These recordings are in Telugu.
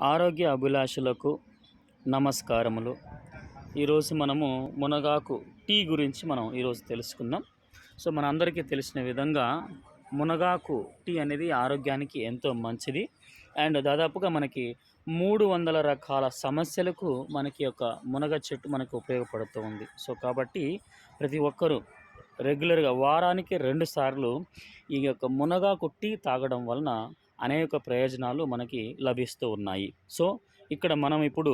ఆరోగ్య అభిలాషులకు నమస్కారములు. ఈరోజు మనము మునగాకు టీ గురించి మనం ఈరోజు తెలుసుకుందాం. సో మనందరికీ తెలిసిన విధంగా మునగాకు టీ అనేది ఆరోగ్యానికి ఎంతో మంచిది. అండ్ దాదాపుగా మనకి 300 రకాల సమస్యలకు మనకి ఒక మునగ చెట్టు మనకు ఉపయోగపడుతూ ఉంది. సో కాబట్టి ప్రతి ఒక్కరూ రెగ్యులర్గా వారానికి 2 సార్లు ఈ యొక్క మునగాకు టీ తాగడం వలన అనేక ప్రయోజనాలు మనకి లభిస్తూ ఉన్నాయి. సో ఇక్కడ మనం ఇప్పుడు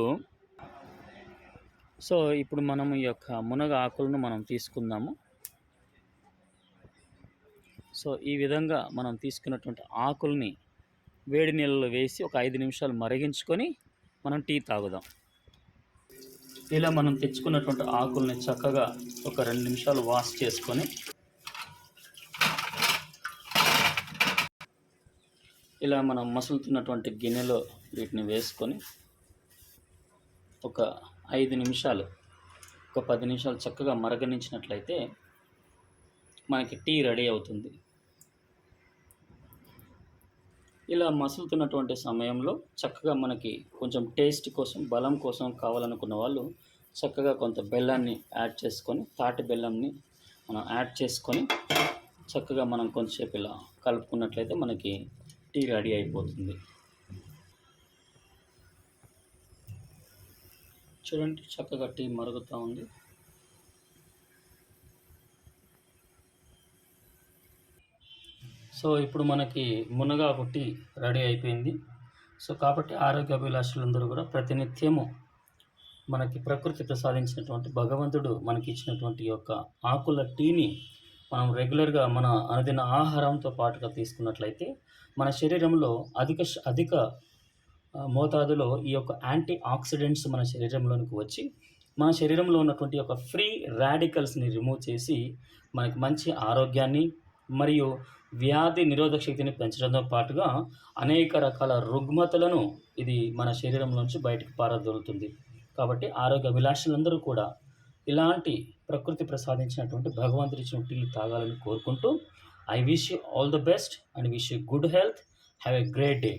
మనం ఈ యొక్క మునగ ఆకులను మనం తీసుకుందాము. సో ఈ విధంగా మనం తీసుకున్నటువంటి ఆకుల్ని వేడి నీళ్ళలో వేసి ఒక 5 నిమిషాలు మరిగించుకొని మనం టీ తాగుదాం. ఇలా మనం తెచ్చుకున్నటువంటి ఆకుల్ని చక్కగా ఒక 2 నిమిషాలు వాష్ చేసుకొని ఇలా మనం మసులుతున్నటువంటి గిన్నెలో వీటిని వేసుకొని ఒక 5 నిమిషాలు, ఒక 10 నిమిషాలు చక్కగా మరగనించినట్లయితే మనకి టీ రెడీ అవుతుంది. ఇలా మసులుతున్నటువంటి సమయంలో చక్కగా మనకి కొంచెం టేస్ట్ కోసం, బలం కోసం కావాలనుకున్న వాళ్ళు చక్కగా కొంత బెల్లాన్ని యాడ్ చేసుకొని, తాటి బెల్లంని మనం యాడ్ చేసుకొని చక్కగా మనం కొంచెంసేపు ఇలా కలుపుకున్నట్లయితే మనకి టీ రెడీ అయిపోతుంది. చూడండి, చక్కగా టీ మరుగుతూ ఉంది. సో ఇప్పుడు మనకి మునగాకు టీ రెడీ అయిపోయింది. సో కాబట్టి ఆరోగ్య అభిలాషులందరూ కూడా ప్రతినిత్యము మనకి ప్రకృతి ప్రసాదించినటువంటి భగవంతుడు మనకి ఇచ్చినటువంటి యొక్క ఆకుల టీని మనం రెగ్యులర్గా మన అనుదిన ఆహారంతో పాటుగా తీసుకున్నట్లయితే మన శరీరంలో అధిక మోతాదులో ఈ యొక్క యాంటీ ఆక్సిడెంట్స్ మన శరీరంలోనికి వచ్చి మన శరీరంలో ఉన్నటువంటి యొక్క ఫ్రీ రాడికల్స్ని రిమూవ్ చేసి మనకి మంచి ఆరోగ్యాన్ని మరియు వ్యాధి నిరోధక శక్తిని పెంచడంతో పాటుగా అనేక రకాల రుగ్మతలను ఇది మన శరీరంలోంచి బయటకు పారదోలుతుంది. కాబట్టి ఆరోగ్య అభిలాషులందరూ కూడా ఇలాంటి ప్రకృతి ప్రసాదించినటువంటి భగవంతుడి ఇచ్చిన టీలు తాగాలని కోరుకుంటూ, I wish you all the best and wish you good health. Have a great day.